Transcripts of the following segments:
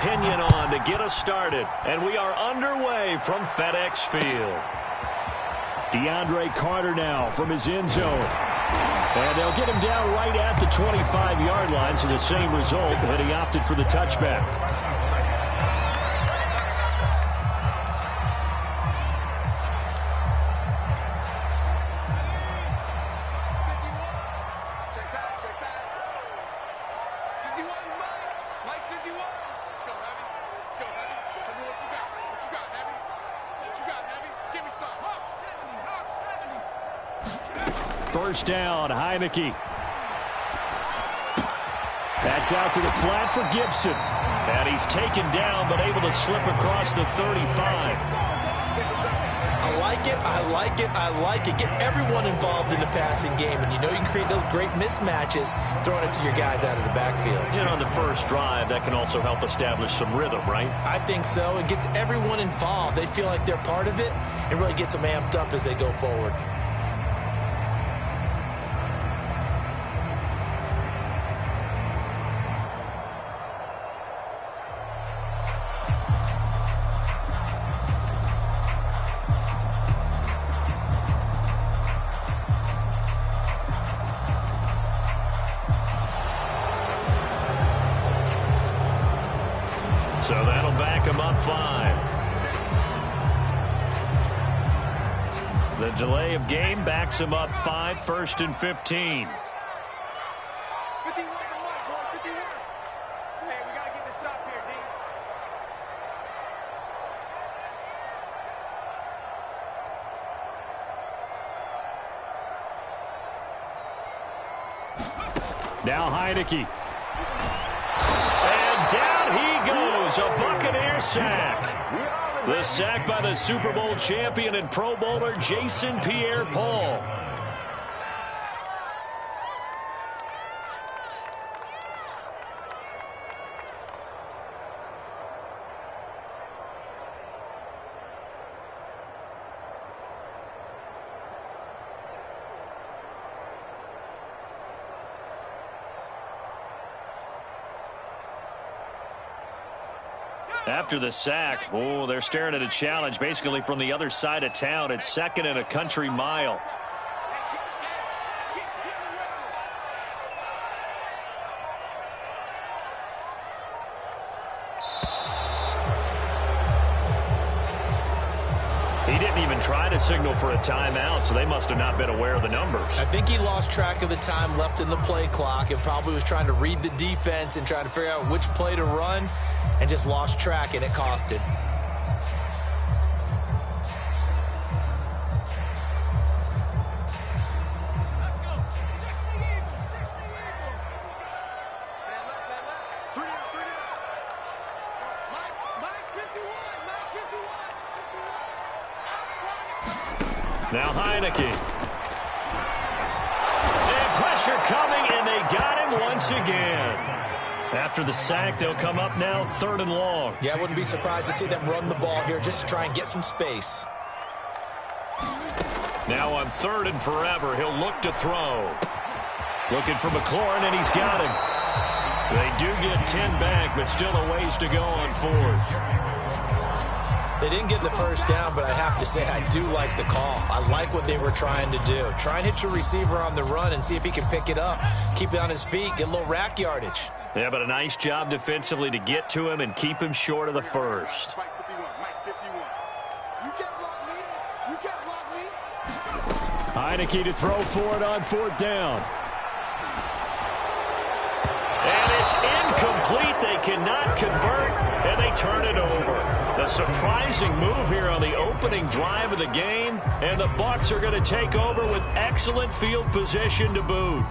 opinion on to get us started. And we are underway from FedEx Field. DeAndre Carter now from his end zone. And they'll get him down right at the 25-yard line, so the same result, but he opted for the touchback. First down, Heineke. That's out to the flat for Gibson. And he's taken down, but able to slip across the 35. I like it, I like it, I like it. Get everyone involved in the passing game. And you know you can create those great mismatches throwing it to your guys out of the backfield. And on the first drive, that can also help establish some rhythm, right? I think so. It gets everyone involved. They feel like they're part of it. It really gets them amped up as they go forward. So that'll back him up 5. The delay of game backs him up 5, 1st and 15. 51, hey, we got to get this stop here, D. Now Heineke. And down he goes, a Buccaneer sack. The sack by the Super Bowl champion and Pro Bowler Jason Pierre-Paul. After the sack, oh, they're staring at a challenge basically from the other side of town. It's 2nd and a country mile. He didn't even try to signal for a timeout, so they must have not been aware of the numbers. I think he lost track of the time left in the play clock and probably was trying to read the defense and trying to figure out which play to run and just lost track, and it cost him. Now Heineke. And pressure coming, and they got him once again. After the sack, they'll come up now 3rd and long. Yeah, I wouldn't be surprised to see them run the ball here just to try and get some space. Now on 3rd and forever, he'll look to throw. Looking for McLaurin, and he's got him. They do get 10 back, but still a ways to go on 4th. They didn't get the first down, but I have to say I do like the call. I like what they were trying to do. Try and hit your receiver on the run and see if he can pick it up, keep it on his feet, get a little rack yardage. Yeah, but a nice job defensively to get to him and keep him short of the first. Heineke to throw for it on 4th down. And it's incomplete. They cannot convert, and they turn it over. A surprising move here on the opening drive of the game, and the Bucs are going to take over with excellent field position to boot.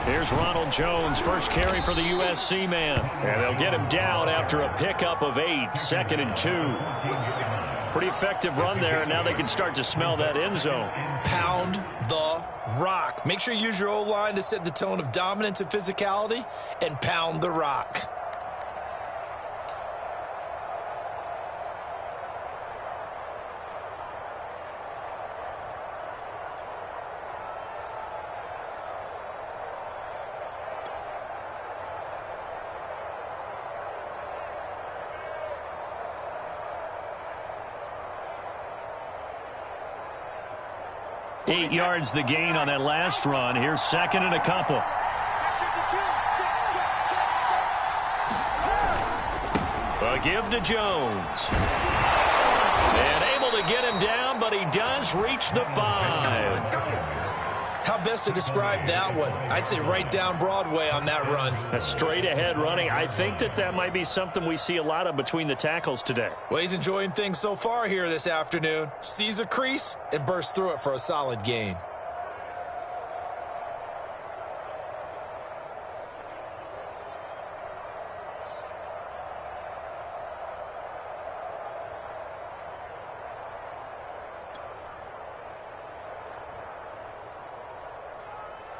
Here's Ronald Jones, first carry for the USC man. And they'll get him down after a pickup of 8, 2nd and 2. Pretty effective run there, and now they can start to smell that end zone. Pound the rock. Make sure you use your O-line to set the tone of dominance and physicality, and pound the rock. 8 yards the gain on that last run. Here's second and a couple. A give to Jones. And able to get him down, but he does reach the 5. How best to describe that one? I'd say right down Broadway on that run. A straight ahead running. I think that might be something we see a lot of between the tackles today. Well, he's enjoying things so far here this afternoon. Sees a crease and bursts through it for a solid gain.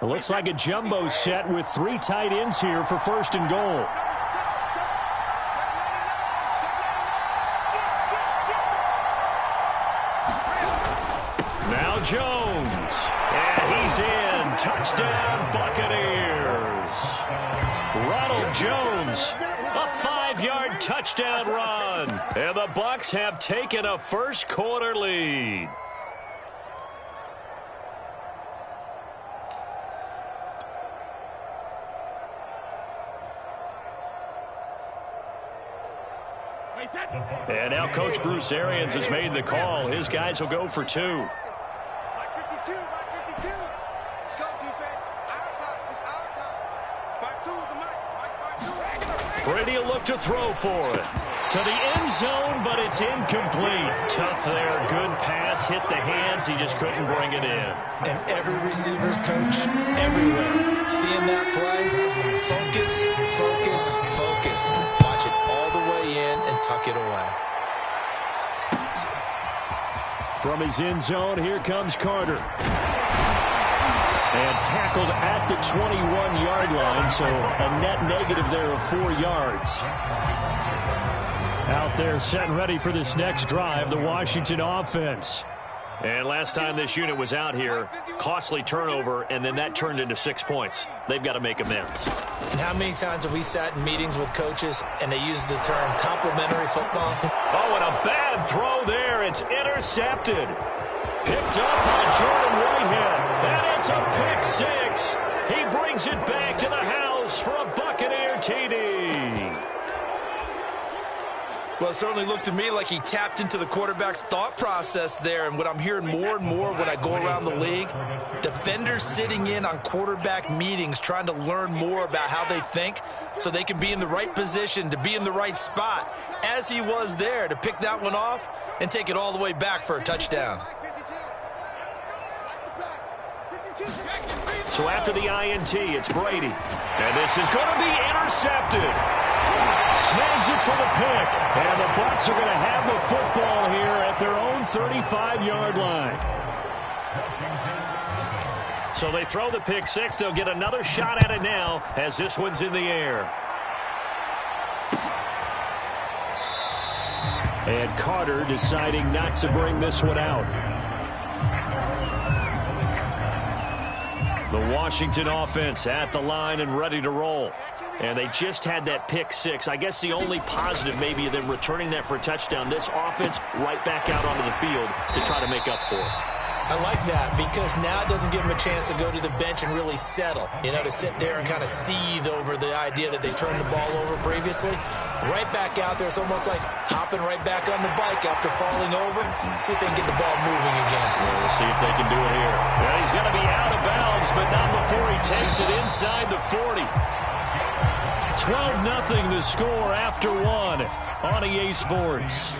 It looks like a jumbo set with 3 tight ends here for first and goal. Now Jones. And he's in. Touchdown, Buccaneers. Ronald Jones. A 5-yard touchdown run. And the Bucs have taken a first-quarter lead. And now Coach Bruce Arians has made the call. His guys will go for 2. Mike 52, Mike 52. Let's go, defense. Our time. It's our time. 5-2 is the mic. Mike 5-2. Brady will look to throw for it. To the end zone, but it's incomplete. Tough there. Good pass. Hit the hands. He just couldn't bring it in. And every receiver's coach everywhere. Seeing that play, focus, focus, focus. Watch it all the way in and tuck it away. From his end zone, here comes Carter. And tackled at the 21-yard line, so a net negative there of 4 yards. Out there set and ready for this next drive, the Washington offense. And last time this unit was out here, costly turnover, and then that turned into 6 points. They've got to make amends. And how many times have we sat in meetings with coaches and they use the term complimentary football? Oh, and a bad throw there. It's intercepted. Picked up by Jordan Whitehead. And it's a pick 6. He brings it back to the house for a Buccaneer TD. Well, it certainly looked to me like he tapped into the quarterback's thought process there. And what I'm hearing more and more when I go around the league, defenders sitting in on quarterback meetings trying to learn more about how they think so they can be in the right position, to be in the right spot, as he was there, to pick that one off and take it all the way back for a touchdown. So after the INT, it's Brady. And this is going to be intercepted. Snags it for the pick. And the Bucs are going to have the football here at their own 35-yard line. So they throw the pick 6. They'll get another shot at it now as this one's in the air. And Carter deciding not to bring this one out. The Washington offense at the line and ready to roll. And they just had that pick 6. I guess the only positive maybe of them returning that for a touchdown. This offense right back out onto the field to try to make up for it. I like that because now it doesn't give them a chance to go to the bench and really settle. You know, to sit there and kind of seethe over the idea that they turned the ball over previously. Right back out there. It's almost like hopping right back on the bike after falling over. See if they can get the ball moving again. We'll see if they can do it here. Well, he's going to be out of bounds, but not before he takes it inside the 40. 12-0 the score after 1 on EA Sports.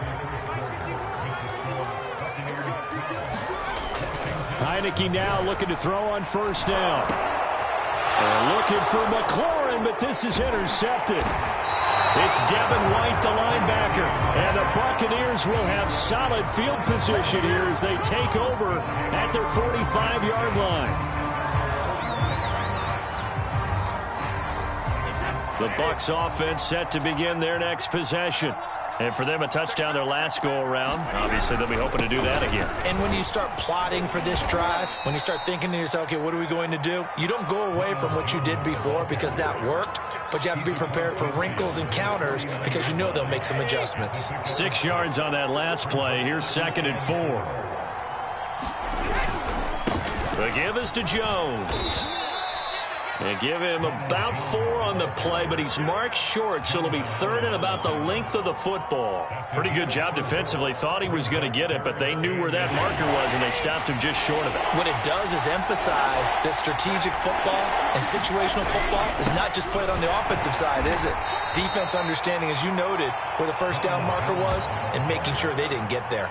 Heineke now looking to throw on first down. Looking for McLaurin, but this is intercepted. It's Devin White, the linebacker. And the Buccaneers will have solid field position here as they take over at their 45-yard line. The Bucs offense set to begin their next possession. And for them, a touchdown their last go-around. Obviously, they'll be hoping to do that again. And when you start plotting for this drive, when you start thinking to yourself, okay, what are we going to do? You don't go away from what you did before because that worked, but you have to be prepared for wrinkles and counters because you know they'll make some adjustments. 6 yards on that last play. Here's 2nd and 4. The give is to Jones. They give him about 4 on the play, but he's marked short, so it'll be 3rd and about the length of the football. Pretty good job defensively. Thought he was going to get it, but they knew where that marker was, and they stopped him just short of it. What it does is emphasize that strategic football and situational football is not just played on the offensive side, is it? Defense understanding, as you noted, where the first down marker was and making sure they didn't get there.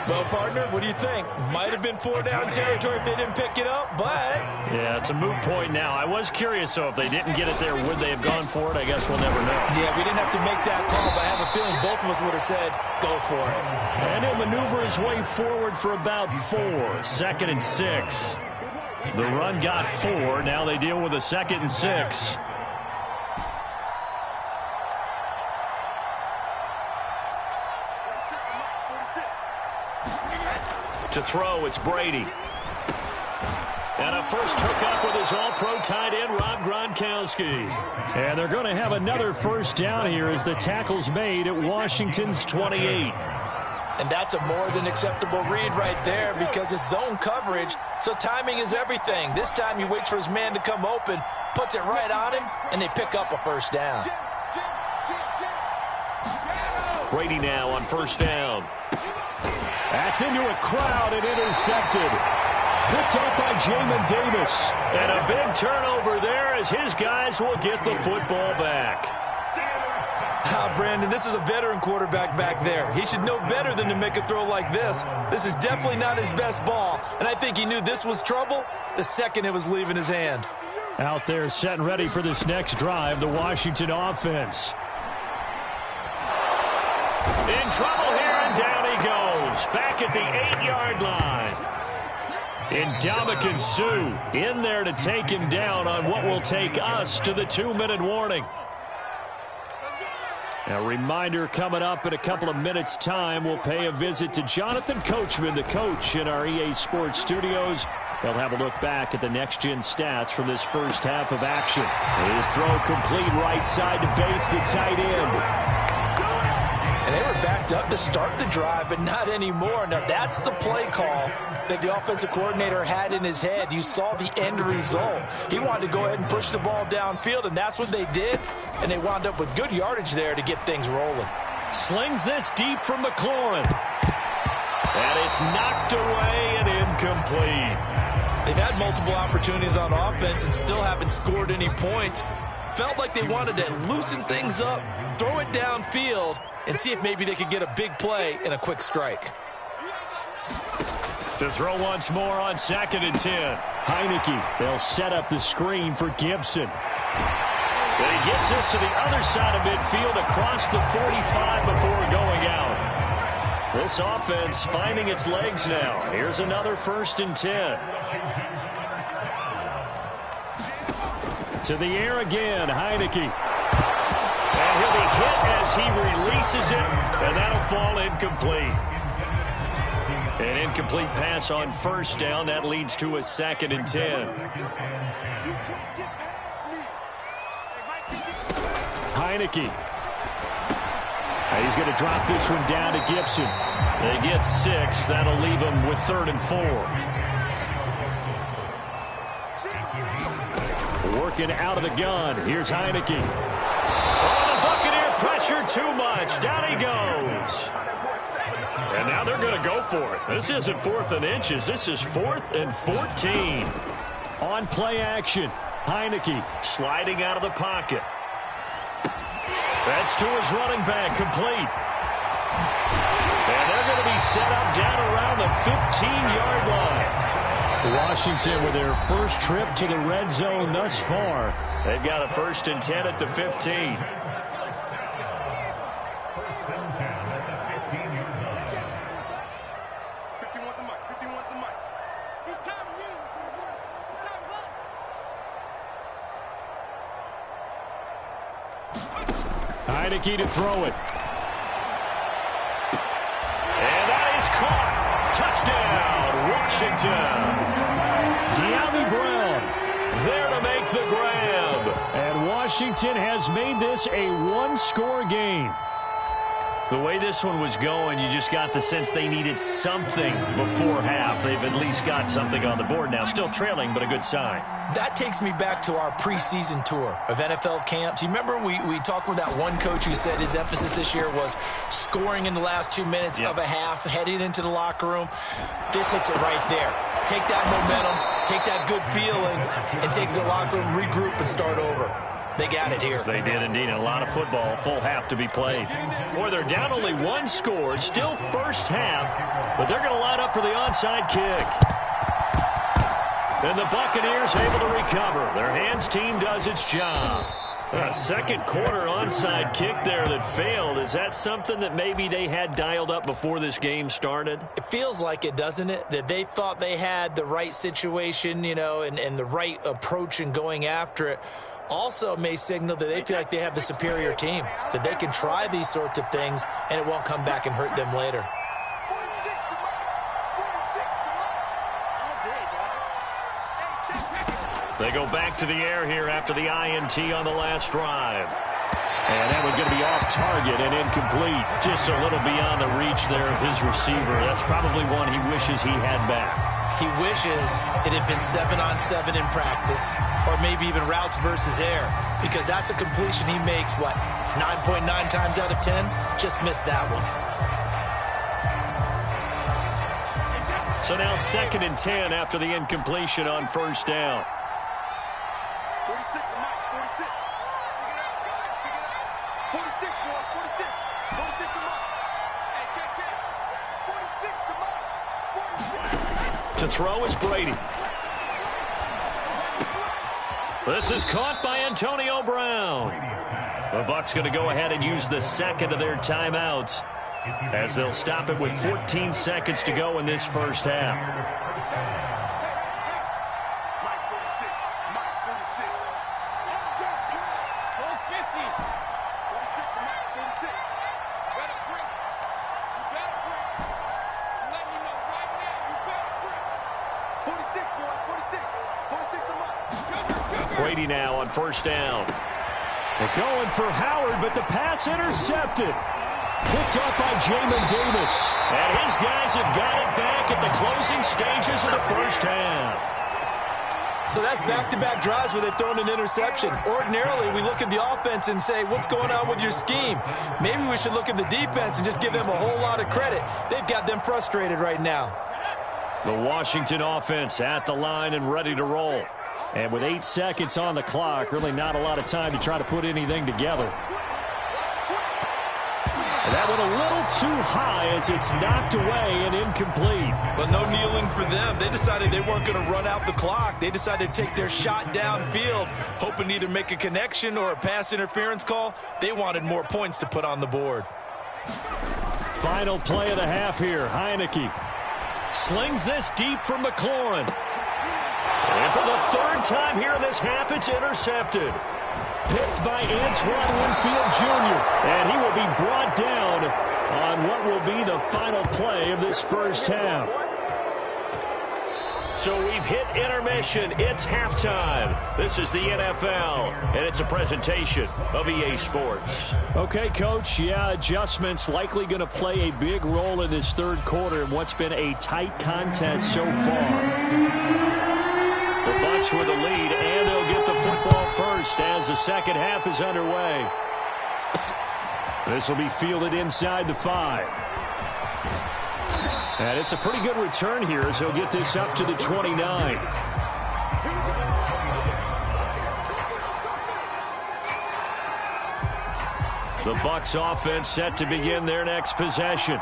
Well, partner, what do you think? Might have been 4-down territory if they didn't pick it up, but... Yeah, it's a moot point now. I was curious, so if they didn't get it there, would they have gone for it? I guess we'll never know. Yeah, we didn't have to make that call, but I have a feeling both of us would have said, go for it. And he'll maneuver his way forward for about 4. 2nd and 6. The run got 4. Now they deal with a 2nd and 6. To throw, it's Brady. And a first hookup with his all-pro tight end, Rob Gronkowski. And they're going to have another first down here as the tackle's made at Washington's 28. And that's a more than acceptable read right there because it's zone coverage, so timing is everything. This time he waits for his man to come open, puts it right on him, and they pick up a first down. Brady now on first down. That's into a crowd and intercepted. Picked up by Jamin Davis. And a big turnover there as his guys will get the football back. Brandon, this is a veteran quarterback back there. He should know better than to make a throw like this. This is definitely not his best ball, and I think he knew this was trouble the second it was leaving his hand. Out there set and ready for this next drive, the Washington offense. In trouble here, and down he goes. Back at the 8-yard line. Ndamukong Suh in there to take him down on what will take us to the 2-minute warning. A reminder coming up in a couple of minutes' time. We'll pay a visit to Jonathan Coachman, the coach in our EA Sports studios. They'll have a look back at the next-gen stats from this first half of action. His throw complete right side to Bates, the tight end. And they were backed up to start the drive, but not anymore. Now, that's the play call that the offensive coordinator had in his head. You saw the end result. He wanted to go ahead and push the ball downfield, and that's what they did. And they wound up with good yardage there to get things rolling. Slings this deep from McLaurin. And it's knocked away and incomplete. They've had multiple opportunities on offense and still haven't scored any points. Felt like they wanted to loosen things up, throw it downfield, and see if maybe they could get a big play and a quick strike. To throw once more on 2nd and 10. Heineke, they'll set up the screen for Gibson. And he gets us to the other side of midfield across the 45 before going out. This offense finding its legs now. Here's another 1st and 10. To the air again, Heineke. And he'll be hit as he releases it, and that'll fall incomplete. An incomplete pass on first down. That leads to a 2nd and 10. Heineke. He's going to drop this one down to Gibson. They get 6. That'll leave them with 3rd and 4. Working out of the gun. Here's Heineke. Oh, the Buccaneer pressure too much. Down he goes. And now they're going to go for it. This isn't 4th and inches. This is 4th and 14. On play action. Heineke sliding out of the pocket. That's to his running back, complete. And they're going to be set up down around the 15-yard line. Washington with their first trip to the red zone thus far. They've got a 1st and 10 at the 15. Heineke to throw it. And that is caught. Touchdown, Washington. De'Ami Brown there to make the grab. And Washington has made this a one-score game. The way this one was going, you just got the sense they needed something before half. They've at least got something on the board now. Still trailing, but a good sign. That takes me back to our preseason tour of NFL camps. You remember we talked with that one coach who said his emphasis this year was scoring in the last 2 minutes of a half, heading into the locker room. This hits it right there. Take that momentum, take that good feeling, and take the locker room, regroup, and start over. They got it here. They did indeed. And a lot of football, full half to be played. Boy, they're down only one score, still first half, but they're going to line up for the onside kick. And the Buccaneers able to recover. Their hands team does its job. A second quarter onside kick there that failed. Is that something that maybe they had dialed up before this game started? It feels like it, doesn't it? That they thought they had the right situation, you know, and the right approach in going after it. Also may signal that they feel like they have the superior team, that they can try these sorts of things and it won't come back and hurt them later. They go back to the air here after the INT on the last drive. And that one's going to be off target and incomplete. Just a little beyond the reach there of his receiver. That's probably one he wishes he had back. He wishes it had been 7-on-7 in practice, or maybe even routes versus air, because that's a completion he makes, what, 9.9 times out of 10? Just missed that one. So now 2nd and 10 after the incompletion on first down. 46 to Mike, 46. Pick it up, guys, pick it up. 46, boys, 46. 46 to Mike. Hey, check. 46 to Mike. 46. To throw is Brady. This is caught by Antonio Brown. The Bucs going to go ahead and use the second of their timeouts as they'll stop it with 14 seconds to go in this first half. Mike 46. Mike 46. 46 to Mike 46. You better break. You better break. I'm letting you know right now, you better break. 46, boys, 46. 46 to Mike. Brady now on first down. They're going for Howard, but the pass intercepted. Picked up by Jamin Davis. And his guys have got it back at the closing stages of the first half. So that's back-to-back drives where they've thrown an interception. Ordinarily, we look at the offense and say, what's going on with your scheme? Maybe we should look at the defense and just give them a whole lot of credit. They've got them frustrated right now. The Washington offense at the line and ready to roll. And with 8 seconds on the clock, really not a lot of time to try to put anything together. And that went a little too high as it's knocked away and incomplete. But no kneeling for them. They decided they weren't going to run out the clock. They decided to take their shot downfield, hoping to either make a connection or a pass interference call. They wanted more points to put on the board. Final play of the half here. Heineke slings this deep from McLaurin. And for the third time here in this half, it's intercepted. Picked by Antoine Winfield Jr. And he will be brought down on what will be the final play of this first half. So we've hit intermission. It's halftime. This is the NFL, and it's a presentation of EA Sports. Okay, Coach, adjustments likely going to play a big role in this third quarter in what's been a tight contest so far. The Bucs with the lead, and they'll get the football first as the second half is underway. This will be fielded inside the 5. And it's a pretty good return here as he'll get this up to the 29. The Bucs offense set to begin their next possession.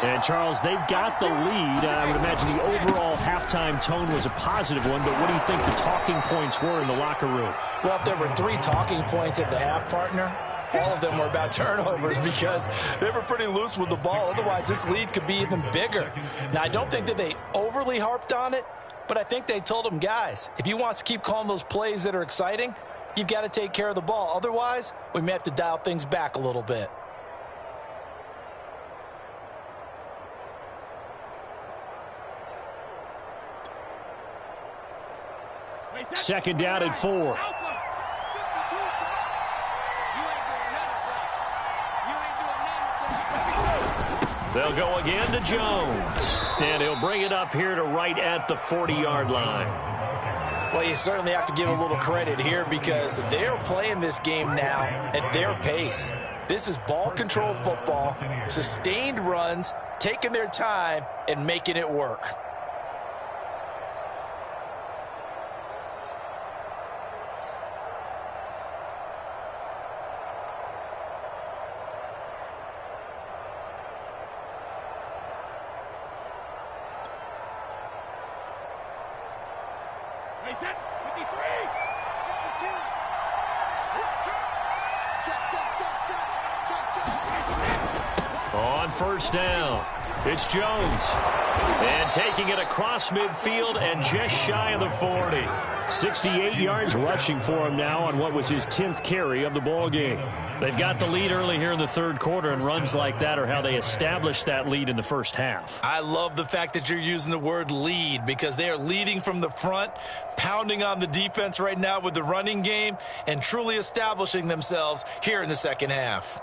And, Charles, they've got the lead. I would imagine the overall halftime tone was a positive one, but what do you think the talking points were in the locker room? Well, if there were 3 talking points at the half, partner, all of them were about turnovers because they were pretty loose with the ball. Otherwise, this lead could be even bigger. Now, I don't think that they overly harped on it, but I think they told them, guys, if you want to keep calling those plays that are exciting, you've got to take care of the ball. Otherwise, we may have to dial things back a little bit. Second down and 4. They'll go again to Jones. And he'll bring it up here to right at the 40-yard line. Well, you certainly have to give a little credit here because they're playing this game now at their pace. This is ball control football, sustained runs, taking their time and making it work. On first down, it's Jones. And taking it across midfield and just shy of the 40. 68 yards rushing for him now on what was his 10th carry of the ball game. They've got the lead early here in the third quarter, and runs like that are how they established that lead in the first half. I love the fact that you're using the word lead because they are leading from the front, pounding on the defense right now with the running game, and truly establishing themselves here in the second half.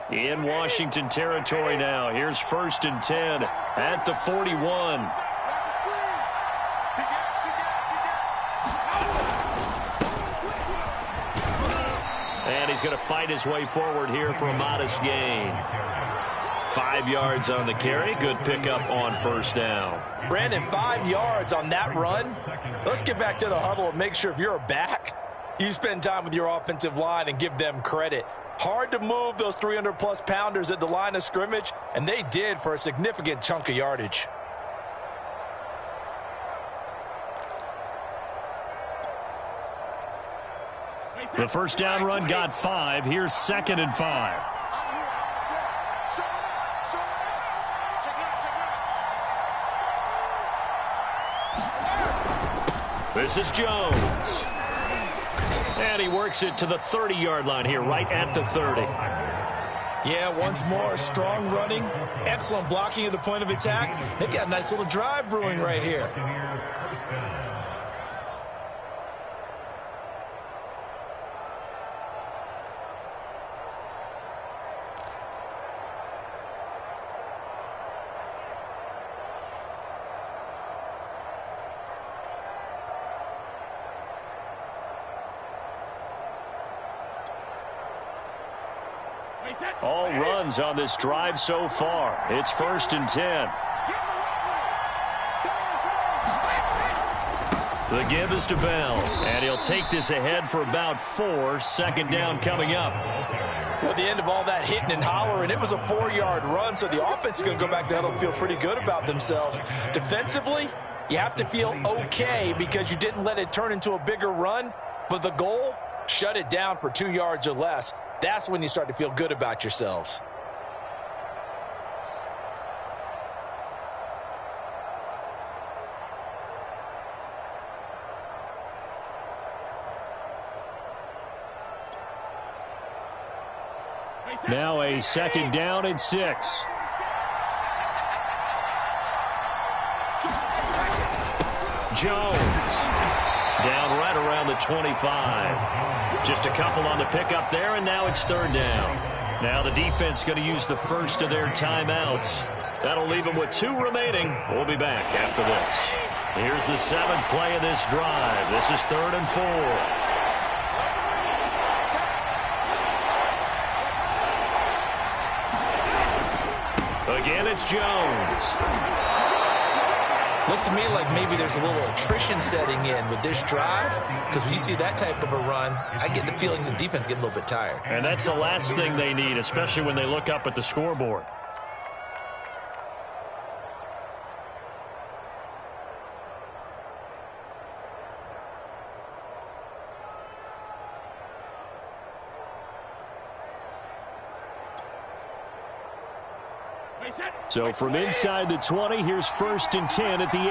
In Washington territory now. Here's 1st and 10 at the 41. And he's going to fight his way forward here for a modest gain. 5 yards on the carry. Good pickup on first down. Brandon, 5 yards on that run. Let's get back to the huddle and make sure if you're a back, you spend time with your offensive line and give them credit. Hard to move those 300-plus pounders at the line of scrimmage, and they did for a significant chunk of yardage. The first down run got 5. Here's 2nd and 5. This is Jones. And he works it to the 30-yard line here, right at the 30. Yeah, once more, strong running, excellent blocking at the point of attack. They've got a nice little drive brewing right here. All runs on this drive so far. It's 1st and 10. The give is to Bell, and he'll take this ahead for about 4. 2nd down coming up. Well, at the end of all that hitting and hollering, it was a 4-yard run, so the offense is going to go back to huddle and feel pretty good about themselves. Defensively, you have to feel okay because you didn't let it turn into a bigger run, but the goal, shut it down for 2 yards or less. That's when you start to feel good about yourselves. Now a 2nd down and 6. Jones down right around the 25. Just a couple on the pickup there, and now it's 3rd down. Now the defense going to use the first of their timeouts. That'll leave them with 2 remaining. We'll be back after this. Here's the 7th play of this drive. This is 3rd and 4. Again, it's Jones. Looks to me like maybe there's a little attrition setting in with this drive, because when you see that type of a run, I get the feeling the defense getting a little bit tired. And that's the last thing they need, especially when they look up at the scoreboard. So from inside the 20, here's 1st and 10 at the 18.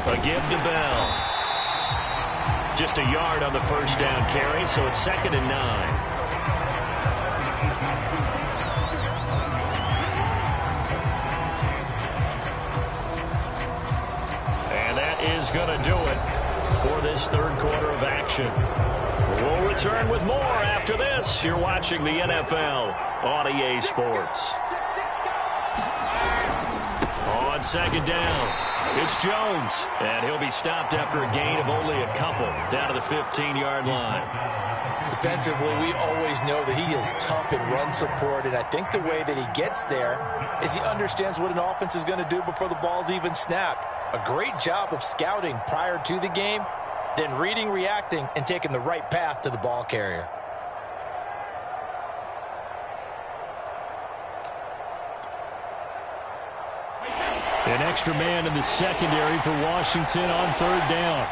A give to Bell. Just a yard on the first down carry, so it's 2nd and 9. is going to do it for this third quarter of action. We'll return with more after this. You're watching the NFL on EA Sports. On second down, it's Jones, and he'll be stopped after a gain of only a couple down to the 15-yard line. Defensively, we always know that he is tough in run support, and I think the way that he gets there is he understands what an offense is going to do before the ball's even snapped. A great job of scouting prior to the game, then reading, reacting, and taking the right path to the ball carrier. An extra man in the secondary for Washington on third down.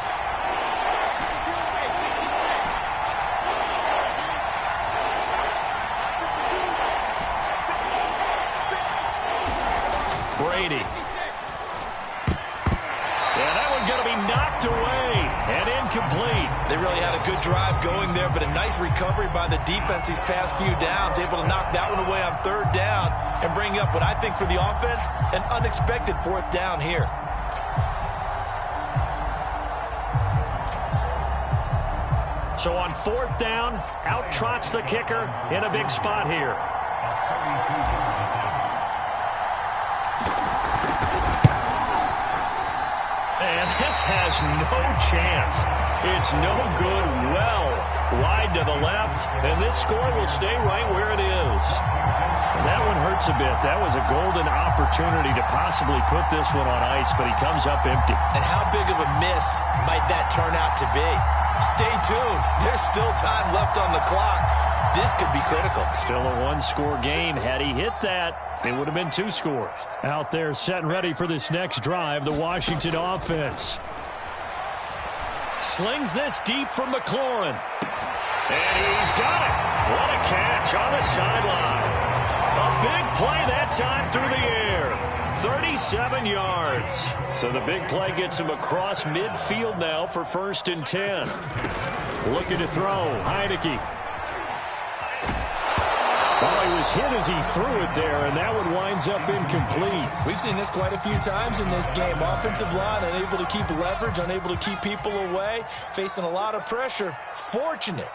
Brady. Yeah, that one going to be knocked away and incomplete. They really had a good drive going there, but a nice recovery by the defense these past few downs, able to knock that one away on third down and bring up what I think for the offense, an unexpected fourth down here. So on fourth down, out trots the kicker in a big spot here. And this has no chance. It's no good, well wide to the left, and this score will stay right where it is. And that one hurts a bit. That was a golden opportunity to possibly put this one on ice, but he comes up empty. And how big of a miss might that turn out to be? Stay tuned. There's still time left on the clock. This could be critical. Still a one-score game. Had he hit that, it would have been 2 scores. Out there set and ready for this next drive, the Washington offense. Slings this deep from McLaurin. And he's got it. What a catch on the sideline. A big play that time through the air. 37 yards. So the big play gets him across midfield now for 1st and 10. Looking to throw. Heineke. Oh, he was hit as he threw it there, and that one winds up incomplete. We've seen this quite a few times in this game. Offensive line unable to keep leverage, unable to keep people away, facing a lot of pressure. Fortunate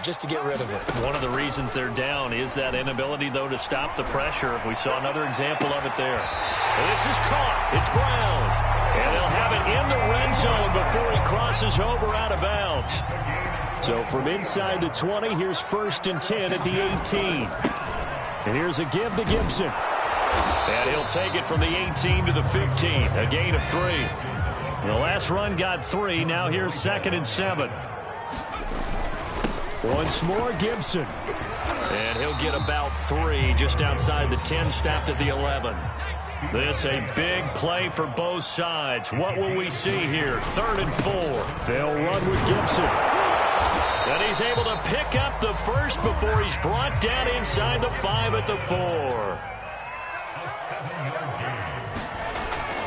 just to get rid of it. One of the reasons they're down is that inability, though, to stop the pressure. We saw another example of it there. And this is caught. It's Brown. And they'll have it in the red zone before he crosses over out of bounds. So from inside the 20, here's 1st and 10 at the 18. And here's a give to Gibson. And he'll take it from the 18 to the 15, a gain of 3. The last run got 3. Now here's 2nd and 7. Once more, Gibson. And he'll get about 3 just outside the 10, stopped at the 11. This a big play for both sides. What will we see here? 3rd and 4. They'll run with Gibson. And he's able to pick up the first before he's brought down inside the 5 at the 4.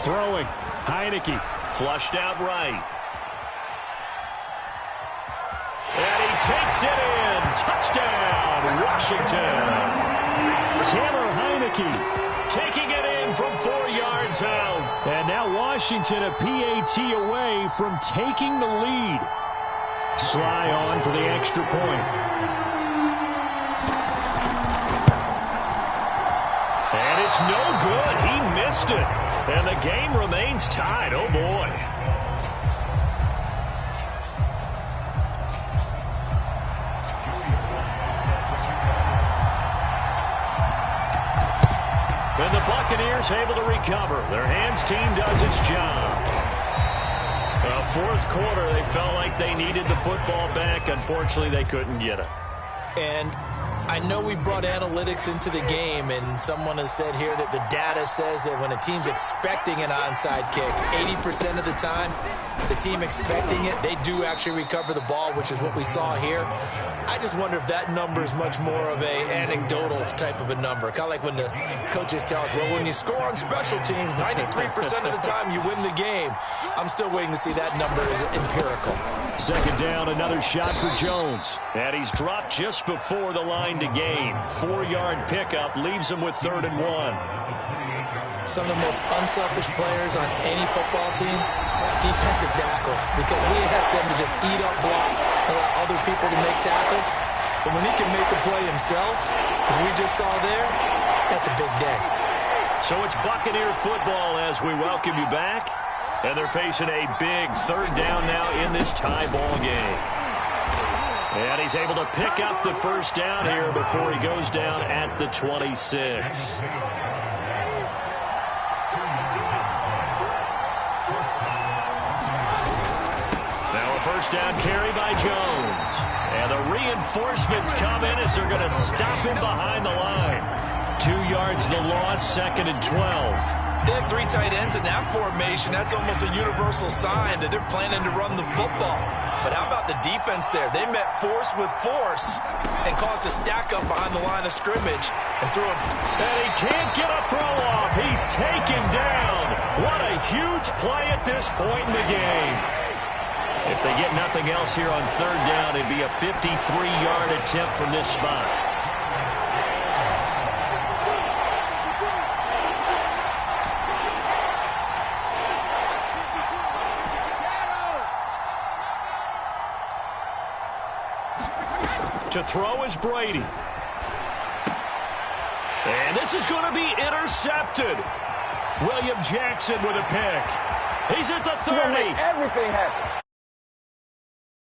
Throwing. Heineke. Flushed out right. And he takes it in. Touchdown, Washington. Taylor Heineke taking it in from 4 yards out. And now Washington a PAT away from taking the lead. Sly on for the extra point. And it's no good. He missed it. And the game remains tied. Oh, boy. And the Buccaneers able to recover. Their hands team does its job. Fourth quarter, they felt like they needed the football back. Unfortunately, they couldn't get it. And I know we brought analytics into the game, and someone has said here that the data says that when a team's expecting an onside kick, 80% of the time, the team expecting it, they do actually recover the ball, which is what we saw here. I just wonder if that number is much more of a anecdotal type of a number. Kind of like when the coaches tell us, well, when you score on special teams, 93% of the time you win the game. I'm still waiting to see that number is empirical. Second down, another shot for Jones. And he's dropped just before the line to gain. 4-yard pickup leaves him with 3rd and 1. some of the most unselfish players on any football team? Defensive tackles, because we ask them to just eat up blocks and allow other people to make tackles. But when he can make a play himself, as we just saw there, that's a big day. So it's Buccaneer football as we welcome you back. And they're facing a big third down now in this tie ball game. And he's able to pick up the first down here before he goes down at the 26. Now a first down carry by Jones. And the reinforcements come in as they're going to stop him behind the line. 2 yards the loss, 2nd and 12. They have 3 tight ends in that formation. That's almost a universal sign that they're planning to run the football. But how about the defense there? They met force with force and caused a stack up behind the line of scrimmage and threw him. And he can't get a throw off. He's taken down. What a huge play at this point in the game. If they get nothing else here on third down, it'd be a 53-yard attempt from this spot. To throw is Brady. And this is going to be intercepted. William Jackson with a pick. He's at the 30. Make everything happen.